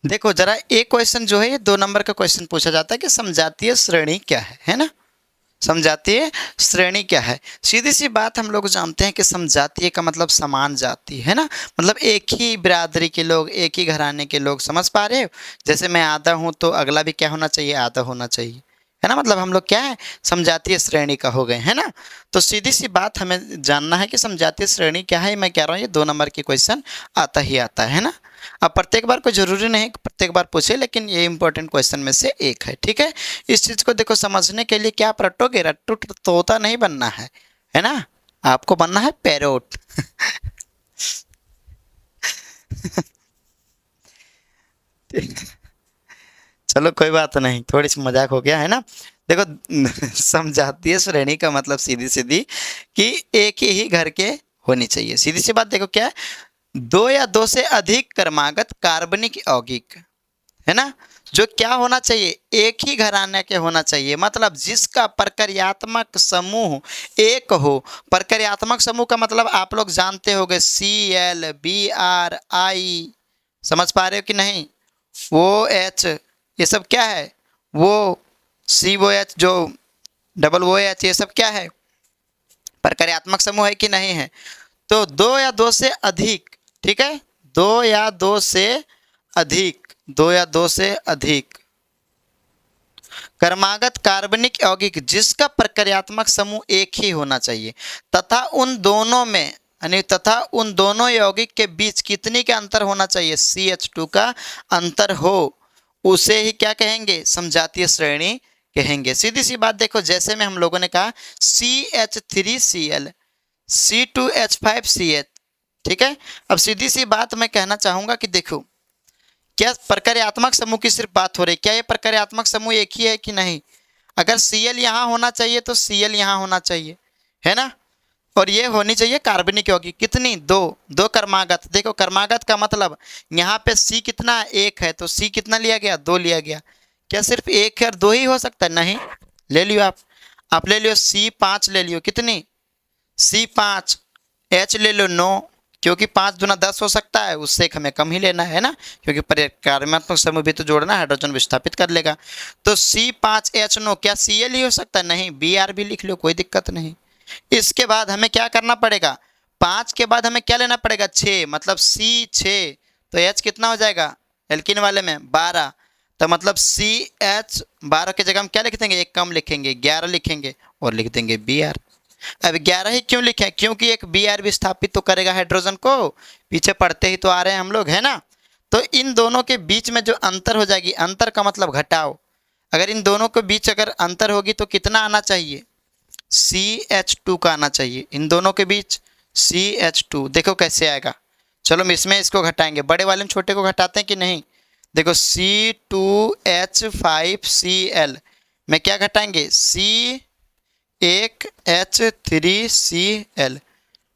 देखो जरा एक क्वेश्चन जो है ये 2 नंबर का क्वेश्चन पूछा जाता है कि समजातीय श्रेणी क्या है ना। समजातीय श्रेणी क्या है? सीधी सी बात हम लोग जानते हैं कि समजातीय का मतलब समान जाति है ना। मतलब एक ही बिरादरी के लोग, एक ही घराने के लोग, समझ पा रहे हो? जैसे मैं आधा हूं तो अगला भी क्या होना चाहिए? आधा होना चाहिए, है ना। मतलब हम लोग क्या है, समजातीय श्रेणी का हो गए, है ना। तो सीधी सी बात हमें जानना है कि समजातीय श्रेणी क्या है। मैं कह रहा हूँ ये 2 नंबर के क्वेश्चन आता ही आता है ना। अब प्रत्येक बार कोई जरूरी नहीं कि प्रत्येक बार पूछे, लेकिन ये इंपॉर्टेंट क्वेश्चन में से एक है, ठीक है। इस चीज को देखो, समझने के लिए क्या आप रटोगे? रट्टू तोता नहीं बनना है ना। आपको बनना है पैरोट। चलो कोई बात नहीं, थोड़ी सी मजाक हो गया है ना। देखो समझाती श्रेणी का मतलब सीधी सीधी कि एक ही घर के होनी चाहिए। सीधी सी बात देखो क्या है, दो या दो से अधिक क्रमागत कार्बनिक यौगिक, है ना। जो क्या होना चाहिए? एक ही घराने के होना चाहिए। मतलब जिसका प्रक्रियात्मक समूह एक हो। प्रक्रियात्मक समूह का मतलब आप लोग जानते होंगे, CL, BR, I। समझ पा रहे हो कि नहीं? OH, ये सब क्या है? वो COH, जो OOH, ये सब क्या है? प्रक्रियात्मक समूह है कि नहीं है? तो दो या दो से अधिक, ठीक है। दो या दो से अधिक, दो या दो से अधिक क्रमागत कार्बनिक यौगिक जिसका प्रक्रियात्मक समूह एक ही होना चाहिए, तथा उन दोनों में यानी तथा उन दोनों यौगिक के बीच कितनी का अंतर होना चाहिए? CH2 का अंतर हो, उसे ही क्या कहेंगे? समजातीय श्रेणी कहेंगे। सीधी सी बात देखो, जैसे में हम लोगों ने कहा CH3Cl, C2H5CH, ठीक है। अब सीधी सी बात मैं कहना चाहूंगा कि देखो, क्या प्रक्रियात्मक समूह की सिर्फ बात हो रही है? क्या ये प्रक्रियात्मक समूह एक ही है कि नहीं? अगर Cl यहाँ होना चाहिए तो Cl यहाँ होना चाहिए, है ना। और ये होनी चाहिए कार्बनिक यौगिक कितनी? दो। दो क्रमागत। देखो क्रमागत का मतलब यहाँ पे C कितना? एक है, तो C कितना लिया गया? दो लिया गया। क्या सिर्फ एक है और दो ही हो सकता है? नहीं, ले लियो आप ले लियो C5 ले लियो। कितनी? C5। H ले लो 9, क्योंकि 5 दूना 10 हो सकता है, उससे एक हमें कम ही लेना है ना, क्योंकि कार्यात्मक समूह भी तो जोड़ना है, हाइड्रोजन विस्थापित कर लेगा। तो C5H9 क्या Cl ही हो सकता है? नहीं, Br भी लिख लो, कोई दिक्कत नहीं। इसके बाद हमें क्या करना पड़ेगा? 5 के बाद हमें क्या लेना पड़ेगा? 6, मतलब C6। तो H कितना हो जाएगा एल्किन वाले में? 12। तो मतलब CH12 की जगह हम क्या लिख देंगे? एक कम लिखेंगे, 11 लिखेंगे और लिख देंगे Br। अब 11 ही क्यों लिखे? क्योंकि एक Br भी स्थापित तो करेगा हाइड्रोजन को, पीछे पढ़ते ही तो आ रहे हैं हम लोग, है ना। तो इन दोनों के बीच में जो अंतर हो जाएगी, अंतर का मतलब घटाव, अगर इन दोनों के बीच अगर अंतर होगी तो कितना आना चाहिए? CH2 का आना चाहिए इन दोनों के बीच। CH2 देखो कैसे आएगा। चलो इसमें इसको घटाएंगे, बड़े वाले में छोटे को घटाते हैं कि नहीं? देखो C2H5Cl में क्या घटाएंगे? C1H3Cl,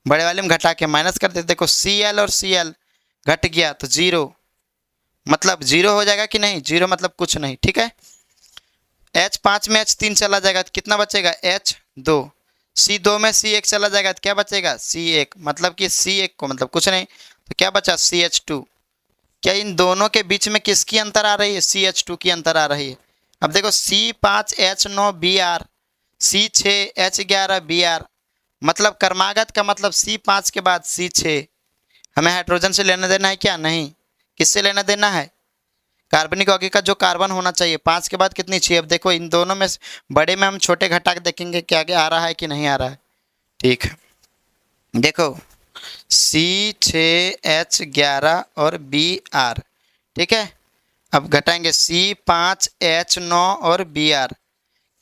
बड़े वाले में घटा के माइनस कर देते। देखो Cl और Cl घट गया तो जीरो, मतलब जीरो हो जाएगा कि नहीं? जीरो मतलब कुछ नहीं, ठीक है। H5 में H3 चला जाएगा तो कितना बचेगा? H2। C2 में C1 चला जाएगा तो क्या बचेगा? C1, मतलब कि C1 को मतलब कुछ नहीं, तो क्या बचा? CH2। क्या इन दोनों के बीच में किसकी अंतर आ रही है? CH2 की अंतर आ रही है। अब देखो C5H9 Br, C6H11 Br, मतलब क्रमागत का मतलब C5 के बाद C6। हमें हाइड्रोजन से लेना देना है क्या? नहीं। किससे लेना देना है? कार्बनिक यौगिक का जो कार्बन होना चाहिए। 5 के बाद कितनी? 6। अब देखो इन दोनों में बड़े में हम छोटे घटा के देखेंगे कि आगे आ रहा है कि नहीं आ रहा है। ठीक है, देखो C6H11 और Br, ठीक है। अब घटाएंगे C5H9 और Br,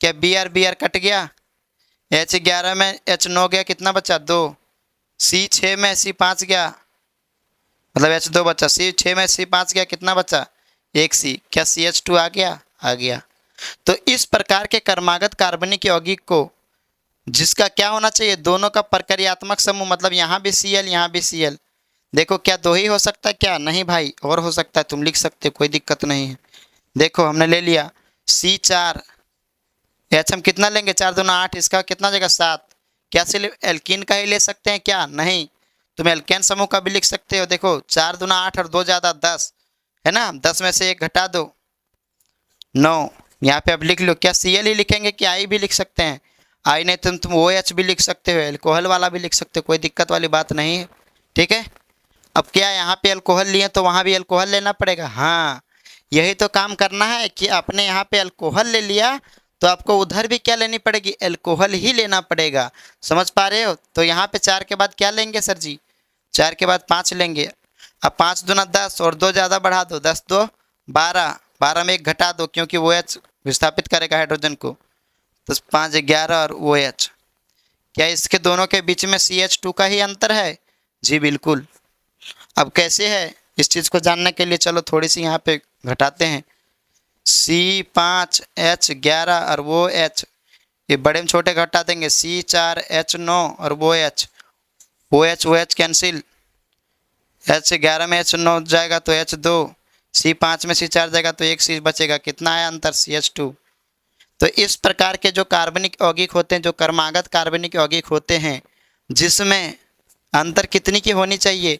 क्या Br कट गया? H11 में H9 गया, कितना बचा? 2। C6 में C5 गया, मतलब H2 बचा। C6 में C5 गया, कितना बचा? 1 C। क्या CH2 आ गया? आ गया। तो इस प्रकार के क्रमागत कार्बनिक यौगिक को जिसका क्या होना चाहिए? दोनों का प्रक्रियात्मक समूह, मतलब यहाँ भी Cl यहाँ भी Cl। देखो क्या दो ही हो सकता है? क्या नहीं भाई, और हो सकता है, तुम लिख सकते हो, कोई दिक्कत नहीं है। देखो हमने ले लिया C4, H हम कितना लेंगे? 4 दूना 8, इसका कितना जगह? 7। क्या सिर्फ एल्कीन का ही ले सकते हैं क्या? नहीं, तुम एल्केन समूह का भी लिख सकते हो। देखो 4 दूना 8 और 2 ज़्यादा 10, है ना। 10 में से 1 घटा दो 9। यहाँ पे अब लिख लो, क्या Cl ही लिखेंगे कि आई भी लिख सकते हैं? आई नहीं तो तुम OH भी लिख सकते हो, एल्कोहल वाला भी लिख सकते हो, कोई दिक्कत वाली बात नहीं है। ठीक है। अब क्या यहाँ पे अल्कोहल लिए तो वहाँ भी अल्कोहल लेना पड़ेगा। हाँ, यही तो काम करना है कि आपने यहाँ पे अल्कोहल ले लिया तो आपको उधर भी क्या लेनी पड़ेगी? अल्कोहल ही लेना पड़ेगा। समझ पा रहे हो? तो यहाँ पे 4 के बाद क्या लेंगे सर जी? 4 के बाद 5 लेंगे। अब 5 दूना 10 और 2 ज़्यादा बढ़ा दो, 10 2 12, 12 में 1 घटा दो क्योंकि OH विस्थापित करेगा हाइड्रोजन को, तो 5 11 और OH। क्या इसके दोनों के बीच में CH2 का ही अंतर है? जी बिल्कुल। अब कैसे है इस चीज़ को जानने के लिए चलो थोड़ी सी यहाँ पे घटाते हैं। C5 H11 और वो H, ये बड़े में छोटे घटा देंगे। C4 H9 और वो H, OH कैंसिल, H11 में H9 जाएगा तो H2, C5 में C4 जाएगा तो 1 C बचेगा। कितना है अंतर? CH2। तो इस प्रकार के जो कार्बनिक यौगिक होते हैं, जो क्रमागत कार्बनिक यौगिक होते हैं, जिसमें अंतर कितनी की होनी चाहिए?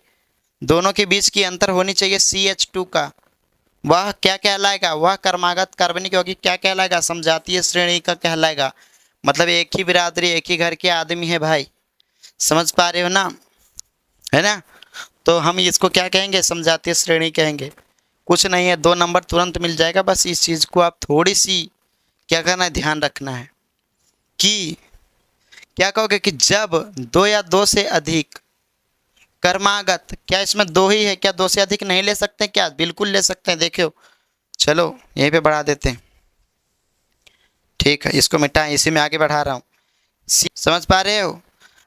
दोनों के बीच की अंतर होनी चाहिए CH2 का, वह क्या कहलाएगा? वह क्रमागत कार्बनिक यौगिक क्या कहलाएगा? समजातीय श्रेणी का कहलाएगा। मतलब एक ही बिरादरी, एक ही घर के आदमी है भाई। समझ पा रहे हो ना? है ना। तो हम इसको क्या कहेंगे? समजातीय श्रेणी कहेंगे। कुछ नहीं है, 2 नंबर तुरंत मिल जाएगा। बस इस चीज़ को आप थोड़ी सी क्या करना है, ध्यान रखना है कि क्या कहोगे कि जब 2 या 2 से अधिक क्रमागत, क्या इसमें 2 ही है? क्या 2 से अधिक नहीं ले सकते? क्या बिल्कुल ले सकते हैं। देखो चलो यहीं पे बढ़ा देते हैं। ठीक है, इसको मिटाएं, इसी में आगे बढ़ा रहा हूँ। समझ पा रहे हो?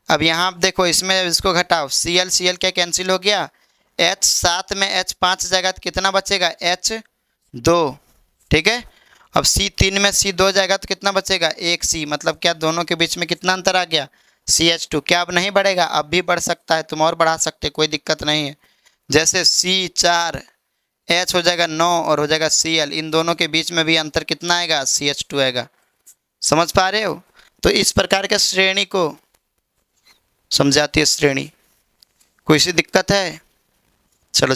अब यहाँ आप देखो, इसमें इसको घटाओ, Cl क्या कैंसिल हो गया? H7 में H5 जाएगा तो कितना बचेगा? H2। ठीक है। अब C3 में C2 जाएगा तो कितना बचेगा? 1 C। मतलब क्या दोनों के बीच में कितना अंतर आ गया? CH2। क्या अब नहीं बढ़ेगा? अब भी बढ़ सकता है, तुम और बढ़ा सकते हो, कोई दिक्कत नहीं है। जैसे C4 H हो जाएगा 9 और हो जाएगा Cl, इन दोनों के बीच में भी अंतर कितना आएगा? CH2 आएगा। समझ पा रहे हो? तो इस प्रकार के श्रेणी को समजातीय श्रेणी। कोई सी दिक्कत है? चलो